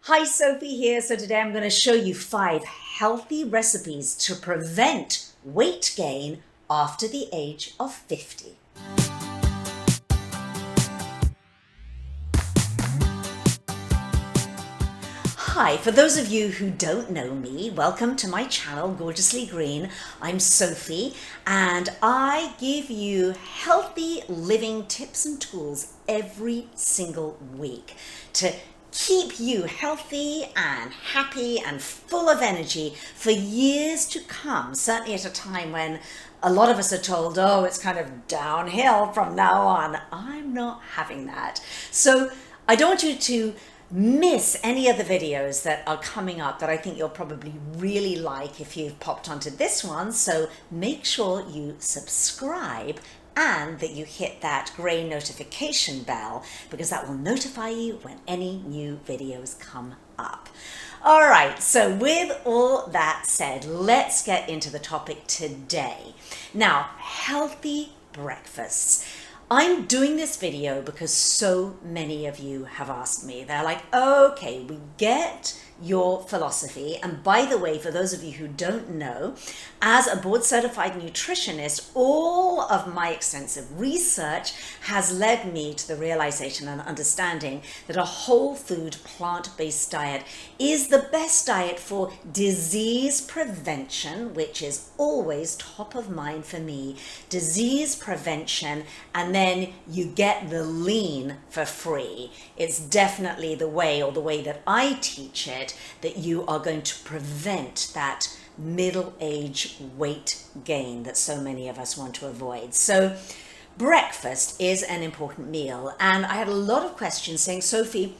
Hi, Sophie here. So today I'm going to show you 5 healthy recipes to prevent weight gain after the age of 50. Hi, for those of you who don't know me, welcome to my channel, Gorgeously Green. I'm Sophie and I give you healthy living tips and tools every single week to keep you healthy and happy and full of energy for years to come, certainly at a time when a lot of us are told, oh, it's kind of downhill from now on. I'm not having that. So I don't want you to miss any of the videos that are coming up that I think you'll probably really like if you've popped onto this one. So make sure you subscribe and that you hit that grey notification bell because that will notify you when any new videos come up. All right, so with all that said, let's get into the topic today. Now, healthy breakfasts. I'm doing this video because so many of you have asked me. They're like, okay, we get your philosophy. And by the way, for those of you who don't know, as a board certified nutritionist, all of my extensive research has led me to the realization and understanding that a whole food plant-based diet is the best diet for disease prevention, which is always top of mind for me, disease prevention, and then you get the lean for free. It's definitely the way, or the way that I teach it, that you are going to prevent that middle-age weight gain that so many of us want to avoid. So breakfast is an important meal, and I had a lot of questions saying, Sophie,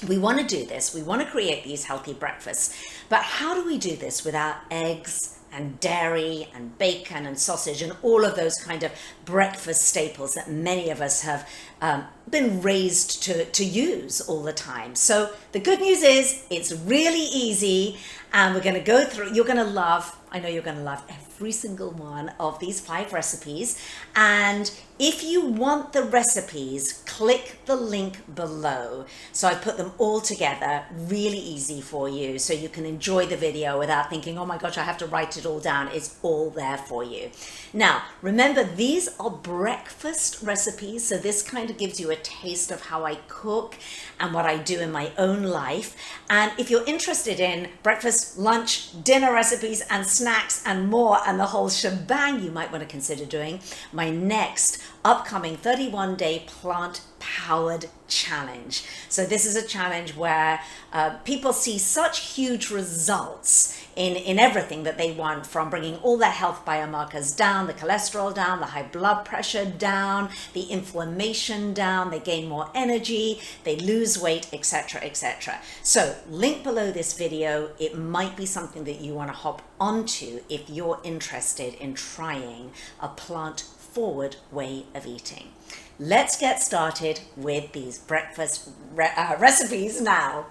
we want to do this, we want to create these healthy breakfasts, but how do we do this without eggs and dairy and bacon and sausage and all of those kind of breakfast staples that many of us have been raised to use all the time? So the good news is it's really easy, and we're going to go through, you're going to love, I know you're going to love every single one of these 5 recipes. And if you want the recipes, click the link below. So I put them all together, really easy for you, so you can enjoy the video without thinking, oh my gosh, I have to write it all down. It's all there for you. Now, remember, these are breakfast recipes, so this kind of gives you a taste of how I cook and what I do in my own life. And if you're interested in breakfast, lunch, dinner recipes and snacks and more and the whole shebang, you might want to consider doing my next upcoming 31-day plant-powered challenge. So this is a challenge where people see such huge results in everything that they want, from bringing all their health biomarkers down, the cholesterol down, the high blood pressure down, the inflammation down, they gain more energy, they lose weight, etc., etc. So link below this video. It might be something that you want to hop onto if you're interested in trying a plant-forward way of eating. Let's get started with these breakfast recipes now.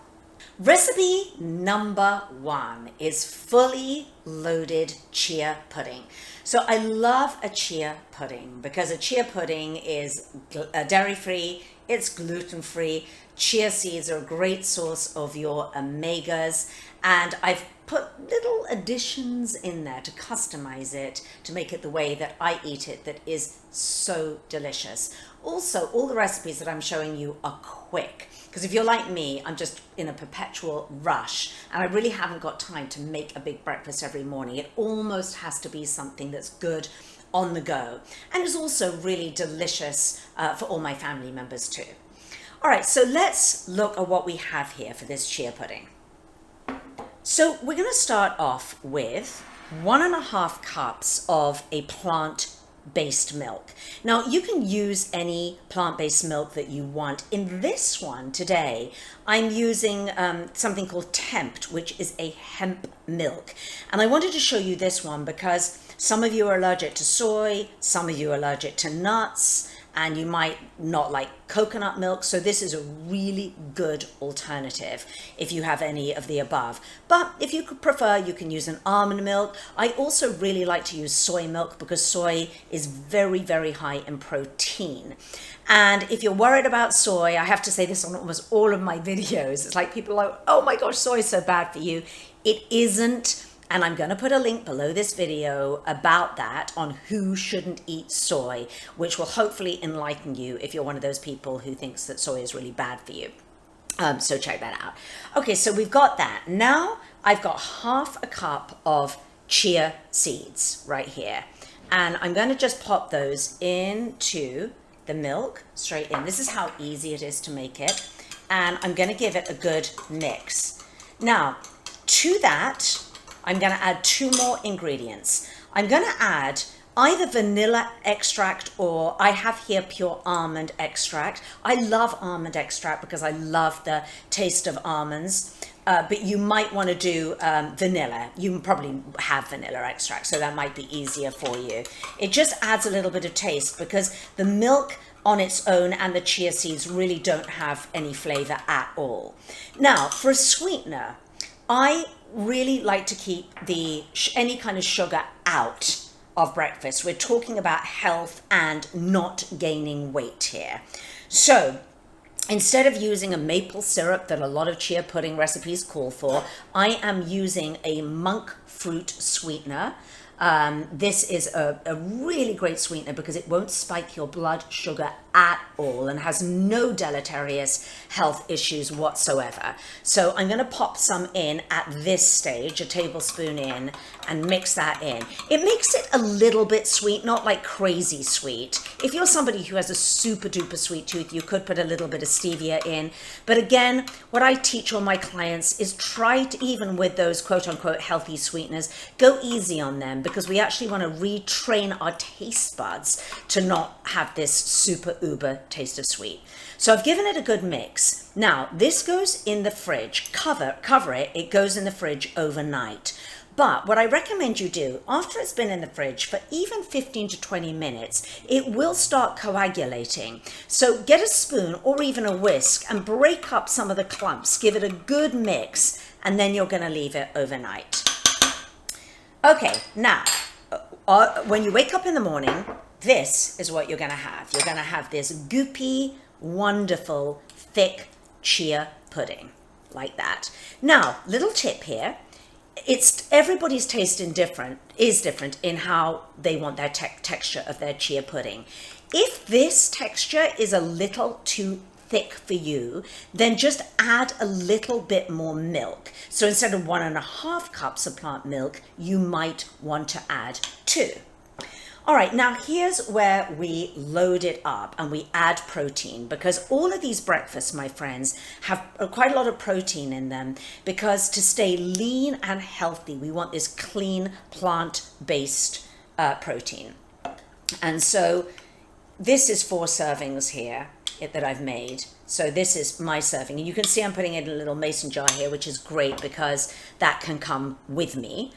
Recipe number 1 is fully loaded chia pudding. So I love a chia pudding because a chia pudding is dairy-free, it's gluten-free. Chia seeds are a great source of your omegas, and I've put little additions in there to customize it, to make it the way that I eat it, that is so delicious. Also, all the recipes that I'm showing you are quick, because if you're like me, I'm just in a perpetual rush and I really haven't got time to make a big breakfast every morning. It almost has to be something that's good on the go, and is also really delicious for all my family members too. All right, so let's look at what we have here for this chia pudding. So we're going to start off with 1.5 cups of a plant-based milk. Now you can use any plant-based milk that you want. In this one today, I'm using something called Tempt, which is a hemp milk. And I wanted to show you this one because some of you are allergic to soy, some of you are allergic to nuts, and you might not like coconut milk. So this is a really good alternative if you have any of the above. But if you could prefer, you can use an almond milk. I also really like to use soy milk because soy is very, very high in protein. And if you're worried about soy, I have to say this on almost all of my videos. It's like people are like, oh my gosh, soy is so bad for you. It isn't. And I'm going to put a link below this video about that on who shouldn't eat soy, which will hopefully enlighten you if you're one of those people who thinks that soy is really bad for you. So check that out. Okay, so we've got that. Now I've got half a cup of chia seeds right here. And I'm going to just pop those into the milk straight in. This is how easy it is to make it. And I'm going to give it a good mix. Now, to that, I'm going to add 2 more ingredients. I'm going to add either vanilla extract or I have here pure almond extract. I love almond extract because I love the taste of almonds, but you might want to do vanilla. You probably have vanilla extract, so that might be easier for you. It just adds a little bit of taste because the milk on its own and the chia seeds really don't have any flavor at all. Now, for a sweetener, I really like to keep any kind of sugar out of breakfast. We're talking about health and not gaining weight here. So instead of using a maple syrup that a lot of chia pudding recipes call for, I am using a monk fruit sweetener. This is a really great sweetener because it won't spike your blood sugar at all and has no deleterious health issues whatsoever. So I'm going to pop some in at this stage, a tablespoon in, and mix that in. It makes it a little bit sweet, not like crazy sweet. If you're somebody who has a super duper sweet tooth, you could put a little bit of stevia in. But again, what I teach all my clients is try to, even with those quote unquote healthy sweeteners, go easy on them because we actually want to retrain our taste buds to not have this super uber taste of sweet. So I've given it a good mix. Now this goes in the fridge, cover it, it goes in the fridge overnight. But what I recommend you do after it's been in the fridge for even 15 to 20 minutes, it will start coagulating. So get a spoon or even a whisk and break up some of the clumps, give it a good mix, and then you're going to leave it overnight. Okay, now when you wake up in the morning, this is what you're going to have. You're going to have this goopy, wonderful, thick chia pudding like that. Now, little tip here. Everybody's taste is different in how they want their texture of their chia pudding. If this texture is a little too thick for you, then just add a little bit more milk. So instead of 1.5 cups of plant milk, you might want to add 2. All right, now here's where we load it up and we add protein, because all of these breakfasts, my friends, have quite a lot of protein in them, because to stay lean and healthy, we want this clean plant-based protein. And so this is 4 servings here that I've made. So this is my serving. And you can see I'm putting it in a little mason jar here, which is great because that can come with me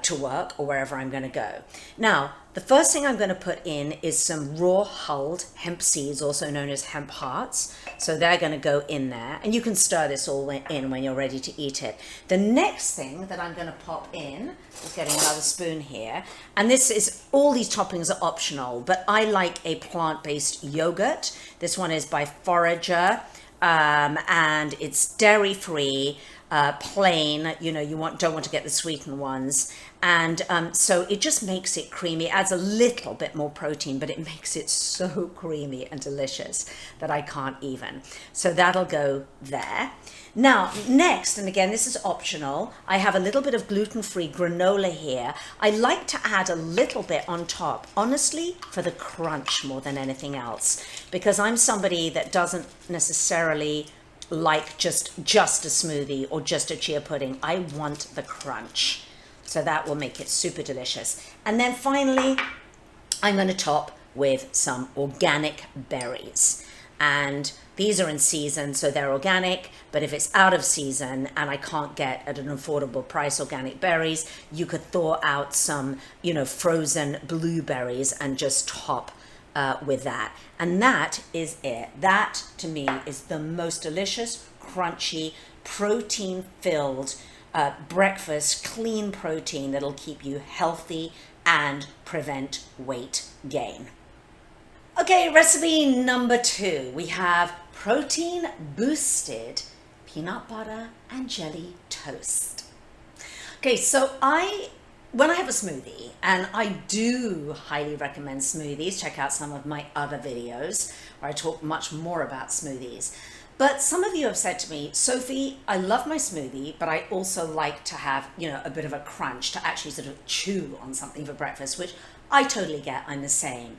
to work or wherever I'm going to go. Now, the first thing I'm going to put in is some raw hulled hemp seeds, also known as hemp hearts. So they're going to go in there, and you can stir this all in when you're ready to eat it. The next thing that I'm going to pop in, just getting another spoon here, and this is, all these toppings are optional, but I like a plant-based yogurt. This one is by PORRIDGE, and it's dairy-free, plain, you know, don't want to get the sweetened ones. And so it just makes it creamy, adds a little bit more protein, but it makes it so creamy and delicious that I can't even. So that'll go there. Now, next, and again, this is optional, I have a little bit of gluten-free granola here. I like to add a little bit on top, honestly, for the crunch more than anything else, because I'm somebody that doesn't necessarily like just a smoothie or just a chia pudding. I want the crunch. So that will make it super delicious. And then finally, I'm going to top with some organic berries. And these are in season, so they're organic, but if it's out of season and I can't get at an affordable price organic berries, you could thaw out some, you know, frozen blueberries and just top with that. And that is it. That to me is the most delicious, crunchy, protein-filled breakfast, clean protein that'll keep you healthy and prevent weight gain. Okay, recipe number 2. We have protein boosted peanut butter and jelly toast. Okay, so when I have a smoothie, and I do highly recommend smoothies, check out some of my other videos where I talk much more about smoothies. But some of you have said to me, Sophie, I love my smoothie, but I also like to have, a bit of a crunch to actually sort of chew on something for breakfast, which I totally get. I'm the same.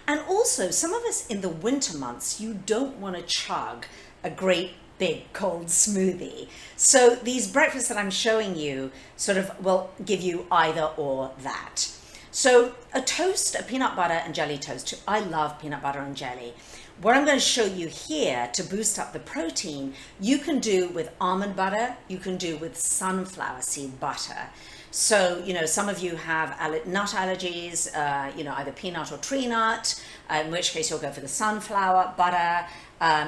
And also, some of us in the winter months, you don't want to chug a great big cold smoothie. So these breakfasts that I'm showing you sort of will give you either or that. So a toast, a peanut butter and jelly toast. I love peanut butter and jelly. What I'm going to show you here to boost up the protein, you can do with almond butter, you can do with sunflower seed butter. So, some of you have nut allergies, either peanut or tree nut, in which case you'll go for the sunflower butter.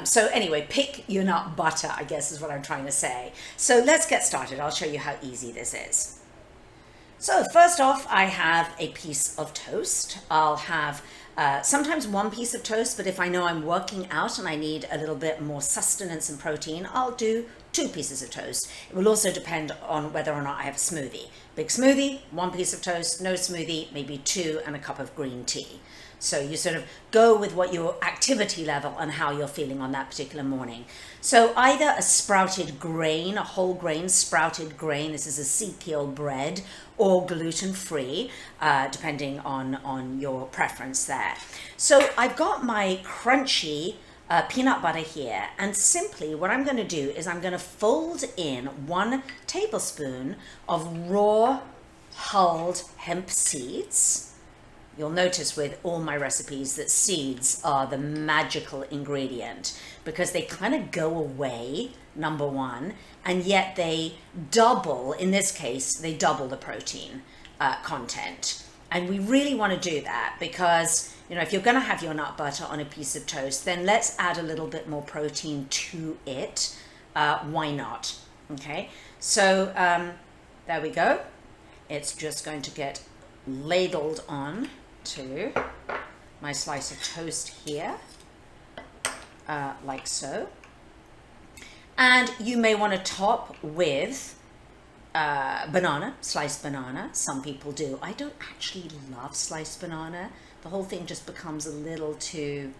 So anyway, pick your nut butter, I guess is what I'm trying to say. So let's get started. I'll show you how easy this is. So first off, I have a piece of toast. I'll have sometimes one piece of toast, but if I know I'm working out and I need a little bit more sustenance and protein, I'll do 2 pieces of toast. It will also depend on whether or not I have a smoothie. Big smoothie, 1 piece of toast. No smoothie, maybe 2 and a cup of green tea. So you sort of go with what your activity level and how you're feeling on that particular morning. So either a sprouted grain, a whole grain sprouted grain, this is a seed-peel bread, or gluten-free, depending on your preference there. So I've got my crunchy peanut butter here, and simply what I'm going to do is I'm going to fold in 1 tablespoon of raw hulled hemp seeds. You'll notice with all my recipes that seeds are the magical ingredient because they kind of go away, number one, and yet they double, in this case, they double the protein content. And we really want to do that because, if you're going to have your nut butter on a piece of toast, then let's add a little bit more protein to it. Why not? Okay, so there we go. It's just going to get ladled on to my slice of toast here, like so. And you may want to top with banana, sliced banana. Some people do. I don't actually love sliced banana. The whole thing just becomes a little too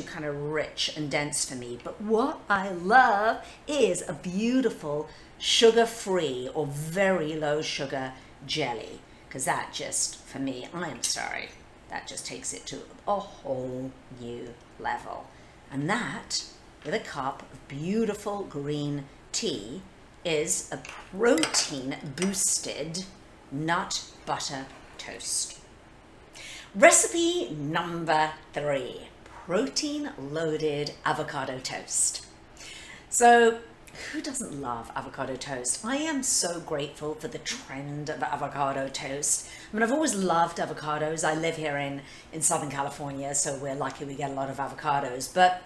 kind of rich and dense for me. But what I love is a beautiful sugar-free or very low sugar jelly. Because that just, for me, I'm sorry, that just takes it to a whole new level. And that, with a cup of beautiful green tea, is a protein-boosted nut butter toast. Recipe number 3, protein-loaded avocado toast. So, who doesn't love avocado toast? I am so grateful for the trend of avocado toast. I mean, I've always loved avocados. I live here in Southern California, so we're lucky we get a lot of avocados. But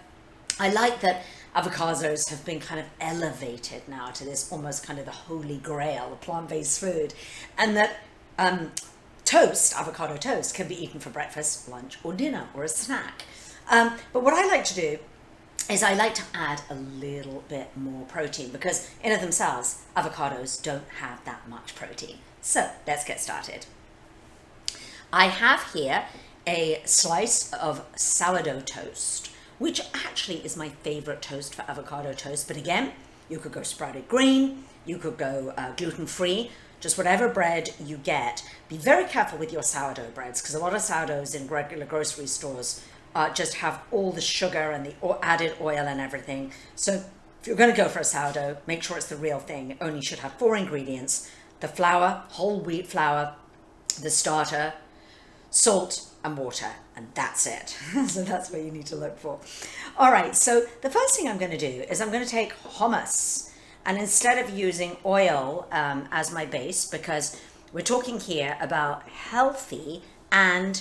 I like that avocados have been kind of elevated now to this almost kind of the holy grail of plant-based food. And that toast, avocado toast, can be eaten for breakfast, lunch, or dinner, or a snack. But what I like to do is I like to add a little bit more protein because in of themselves, avocados don't have that much protein. So let's get started. I have here a slice of sourdough toast, which actually is my favorite toast for avocado toast. But again, you could go sprouted grain, you could go gluten-free, just whatever bread you get. Be very careful with your sourdough breads because a lot of sourdoughs in regular grocery stores just have all the sugar and the added oil and everything. So if you're going to go for a sourdough, make sure it's the real thing. It only should have 4 ingredients: the flour, whole wheat flour, the starter, salt, and water, and that's it. So that's what you need to look for. All right, so the first thing I'm going to do is I'm going to take hummus, and instead of using oil as my base, because we're talking here about healthy and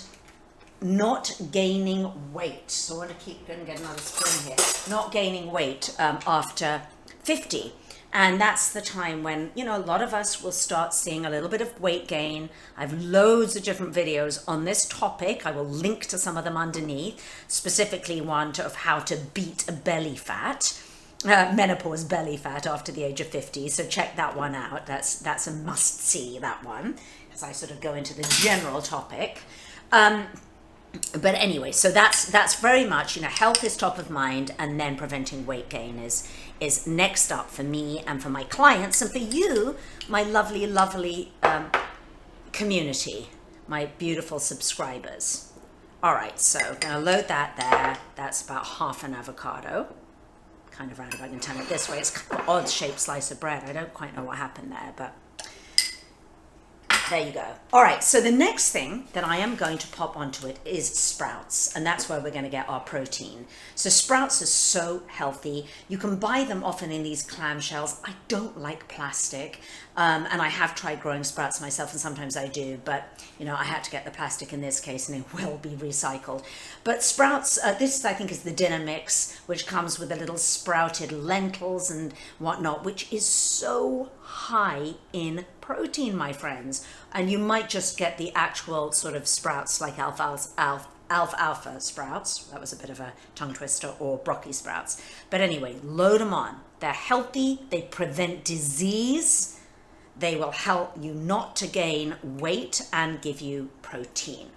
not gaining weight. So I want to keep going and get another spoon here. Not gaining weight after 50. And that's the time when, you know, a lot of us will start seeing a little bit of weight gain. I have loads of different videos on this topic. I will link to some of them underneath, specifically one of how to beat a belly fat, menopause belly fat after the age of 50. So check that one out. That's a must see, that one, as I sort of go into the general topic. But anyway, so that's very much, you know, health is top of mind, and then preventing weight gain is next up for me and for my clients, and for you, my lovely community, my beautiful subscribers. All right, so I'm gonna load that there. That's about half an avocado, kind of round if I can turn it this way. It's kind of an odd shaped slice of bread. I don't quite know what happened there, but there you go. All right, so the next thing that I am going to pop onto it is sprouts, and that's where we're going to get our protein. So sprouts are so healthy. You can buy them often in these clamshells. I don't like plastic, and I have tried growing sprouts myself, and sometimes I do, but you know, I had to get the plastic in this case, and it will be recycled. But sprouts, this I think is the dinner mix, which comes with a little sprouted lentils and whatnot, which is so high in protein, my friends. And you might just get the actual sort of sprouts like alfalfa sprouts. That was a bit of a tongue twister, or broccoli sprouts. But anyway, load them on. They're healthy. They prevent disease. They will help you not to gain weight and give you protein.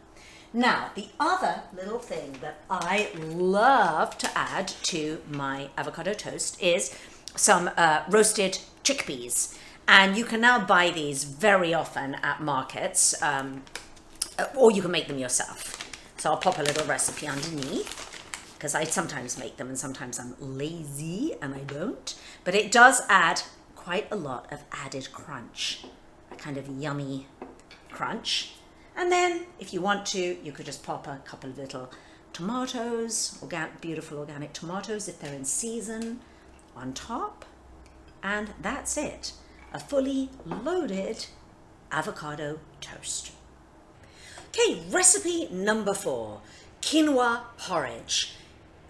Now, the other little thing that I love to add to my avocado toast is some roasted chickpeas. And you can now buy these very often at markets, or you can make them yourself. So I'll pop a little recipe underneath, because I sometimes make them and sometimes I'm lazy and I don't. But it does add quite a lot of added crunch, a kind of yummy crunch. And then if you want to, you could just pop a couple of little tomatoes, beautiful organic tomatoes if they're in season, on top. And that's it. A fully loaded avocado toast. Okay, recipe number 4, quinoa porridge.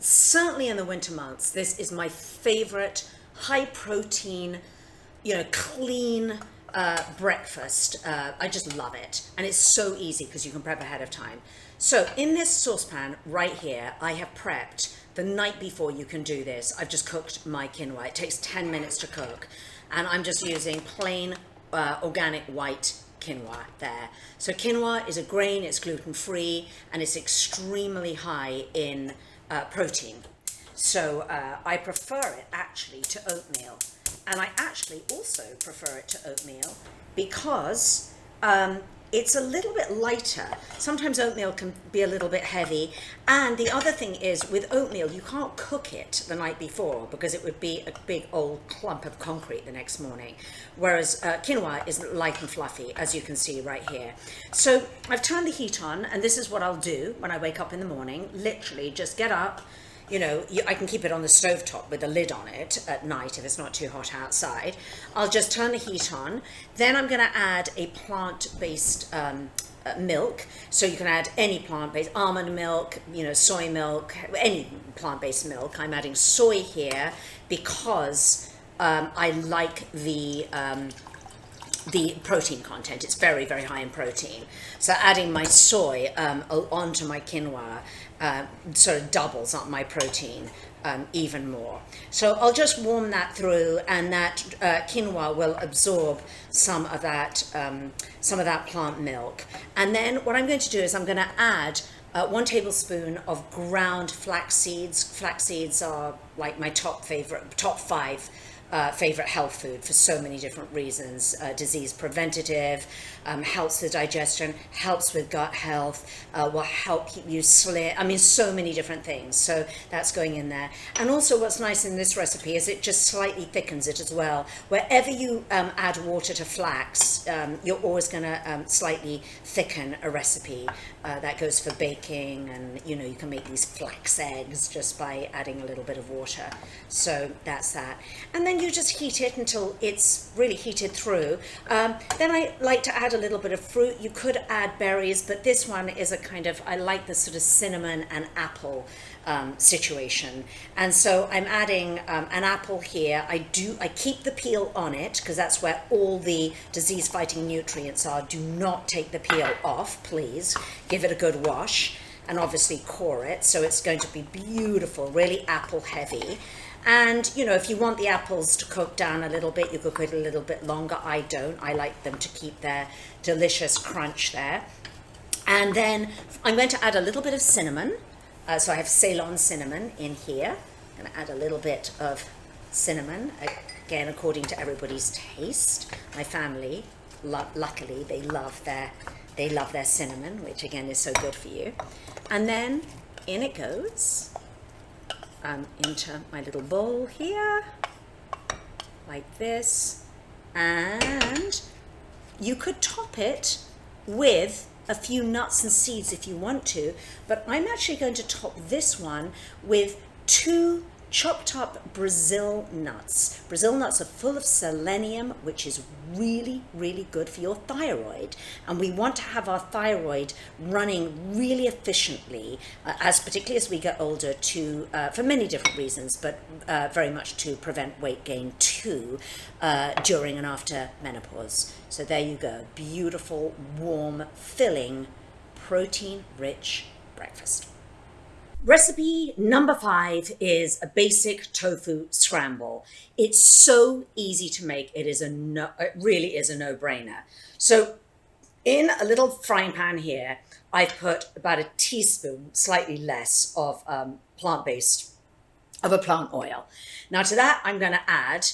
Certainly in the winter months, this is my favorite high protein, you know, clean breakfast. I just love it. And it's so easy because you can prep ahead of time. So in this saucepan right here, I have prepped the night before. You can do this. I've just cooked my quinoa. It takes 10 minutes to cook. And I'm just using plain organic white quinoa there. So quinoa is a grain, it's gluten-free, and it's extremely high in protein. So I prefer it actually to oatmeal. And I actually also prefer it to oatmeal because it's a little bit lighter. Sometimes oatmeal can be a little bit heavy. And the other thing is, with oatmeal, you can't cook it the night before because it would be a big old clump of concrete the next morning. Whereas quinoa is light and fluffy, as you can see right here. So I've turned the heat on, and this is what I'll do when I wake up in the morning. Literally just get up. You know, I can keep it on the stovetop with a lid on it at night if it's not too hot outside. I'll just turn the heat on. Then I'm going to add a plant-based milk. So you can add any plant-based, almond milk, you know, soy milk, any plant-based milk. I'm adding soy here because I like the protein content. It's very, very high in protein. So adding my soy onto my quinoa sort of doubles up my protein even more. So I'll just warm that through, and that quinoa will absorb some of that plant milk. And then what I'm going to do is I'm going to add 1 tablespoon of ground flax seeds. Flax seeds are like my top 5 favorite health food for so many different reasons. Disease preventative, helps with digestion, helps with gut health, will help keep you slim. I mean, so many different things. So that's going in there. And also what's nice in this recipe is it just slightly thickens it as well. Wherever you add water to flax, you're always going to slightly thicken a recipe. That goes for baking, and you know, you can make these flax eggs just by adding a little bit of water. So that's that. And then you just heat it until it's really heated through. Then I like to add a little bit of fruit. You could add berries, but this one is a kind of, I like the sort of cinnamon and apple situation. And so I'm adding an apple here. I keep the peel on it because that's where all the disease fighting nutrients are. Do not take the peel off, please. Give it a good wash and obviously core it. So it's going to be beautiful, really apple heavy. And you know, if you want the apples to cook down a little bit, you could cook it a little bit longer. I don't. I like them to keep their delicious crunch there. And then I'm going to add a little bit of cinnamon. So I have Ceylon cinnamon in here. I'm going to add a little bit of cinnamon, again according to everybody's taste. My family, luckily, they love their cinnamon, which again is so good for you. And then in it goes into my little bowl here, like this. And you could top it with a few nuts and seeds if you want to, but I'm actually going to top this one with 2 chopped up Brazil nuts. Brazil nuts are full of selenium, which is really, really good for your thyroid. And we want to have our thyroid running really efficiently, particularly as we get older, for many different reasons, but very much to prevent weight gain too, during and after menopause. So there you go, beautiful, warm, filling, protein-rich breakfast. Recipe number 5 is a basic tofu scramble. It's so easy to make. It really is a no-brainer. So in a little frying pan here, I've put about a teaspoon, slightly less, of plant oil. Now to that, I'm going to add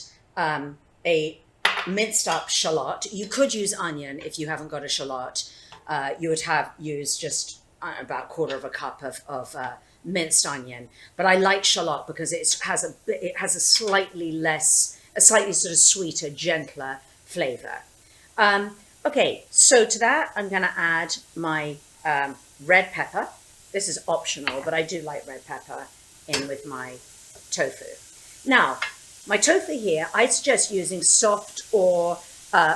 a minced up shallot. You could use onion if you haven't got a shallot. You would use just about 1/4 cup of minced onion, but I like shallot because it has a slightly sort of sweeter, gentler flavor. Okay, so to that I'm going to add my red pepper. This is optional, but I do like red pepper in with my tofu. Now, my tofu here, I suggest using soft or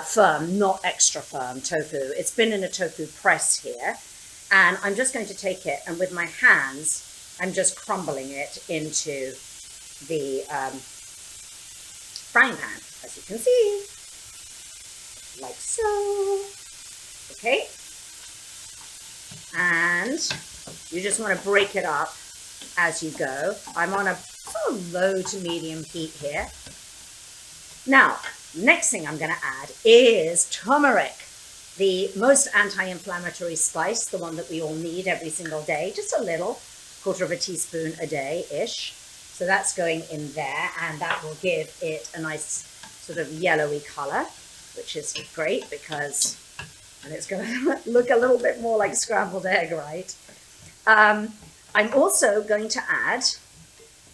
firm, not extra firm tofu. It's been in a tofu press here, and I'm just going to take it, and with my hands I'm just crumbling it into the frying pan, as you can see, like so. Okay, and you just want to break it up as you go. I'm on a sort of low to medium heat here. Now, next thing I'm going to add is turmeric, the most anti-inflammatory spice, the one that we all need every single day, just a little, 1/4 teaspoon a day-ish. So that's going in there, and that will give it a nice sort of yellowy color, which is great because, and it's going to look a little bit more like scrambled egg, right? I'm also going to add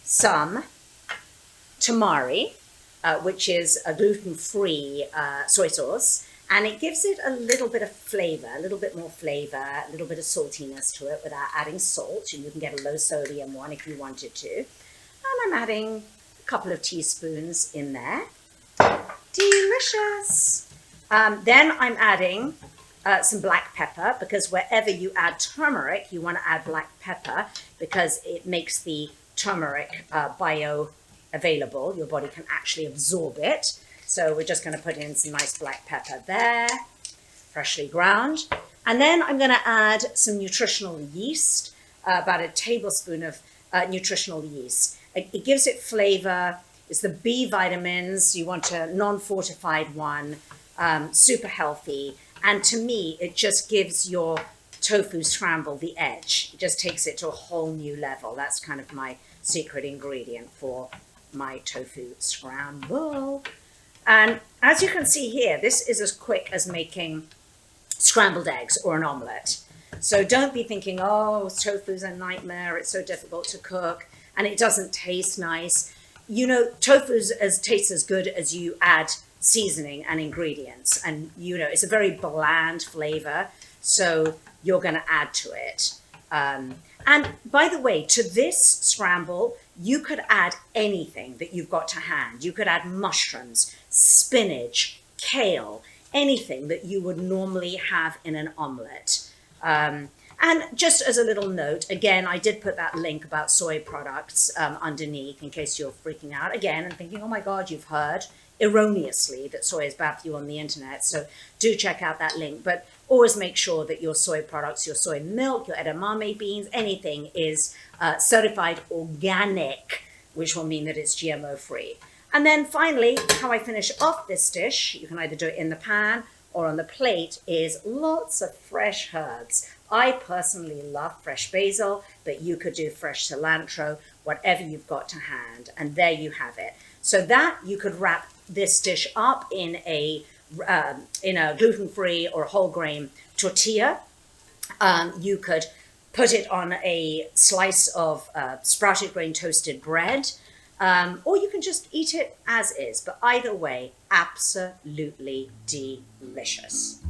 some tamari, which is a gluten-free soy sauce, and it gives it a little bit of flavor, a little bit more flavor, a little bit of saltiness to it without adding salt. And you can get a low sodium one if you wanted to. And I'm adding a couple of teaspoons in there. Delicious. Then I'm adding some black pepper, because wherever you add turmeric, you want to add black pepper because it makes the turmeric bioavailable. Your body can actually absorb it. So we're just going to put in some nice black pepper there, freshly ground. And then I'm going to add some nutritional yeast, about a tablespoon of nutritional yeast. It gives it flavor. It's the B vitamins. You want a non-fortified one, super healthy. And to me, it just gives your tofu scramble the edge. It just takes it to a whole new level. That's kind of my secret ingredient for my tofu scramble. And as you can see here, this is as quick as making scrambled eggs or an omelette. So don't be thinking, oh, tofu's a nightmare, it's so difficult to cook, and it doesn't taste nice. You know, tofu tastes as good as you add seasoning and ingredients. And, you know, it's a very bland flavor, so you're going to add to it. And by the way, to this scramble, you could add anything that you've got to hand. You could add mushrooms, spinach, kale, anything that you would normally have in an omelette. And just as a little note, again, I did put that link about soy products underneath in case you're freaking out again and thinking, oh my God, you've heard erroneously that soy is bad for you on the internet. So do check out that link, but always make sure that your soy products, your soy milk, your edamame beans, anything is certified organic, which will mean that it's GMO free. And then finally, how I finish off this dish, you can either do it in the pan or on the plate, is lots of fresh herbs. I personally love fresh basil, but you could do fresh cilantro, whatever you've got to hand. And there you have it. So that you could wrap this dish up in a gluten-free or whole grain tortilla. You could put it on a slice of sprouted grain toasted bread, or you can just eat it as is. But either way, absolutely delicious.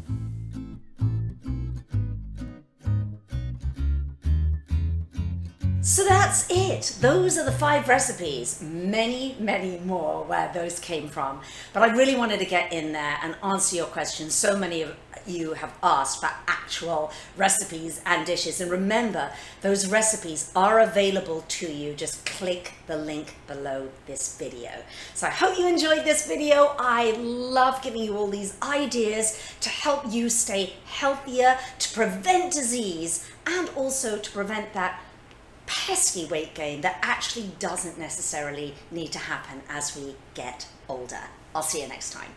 So that's it. Those are the 5 recipes. Many, many more where those came from. But I really wanted to get in there and answer your questions. So many of you have asked for actual recipes and dishes. And remember, those recipes are available to you. Just click the link below this video. So I hope you enjoyed this video. I love giving you all these ideas to help you stay healthier, to prevent disease, and also to prevent that pesky weight gain that actually doesn't necessarily need to happen as we get older. I'll see you next time.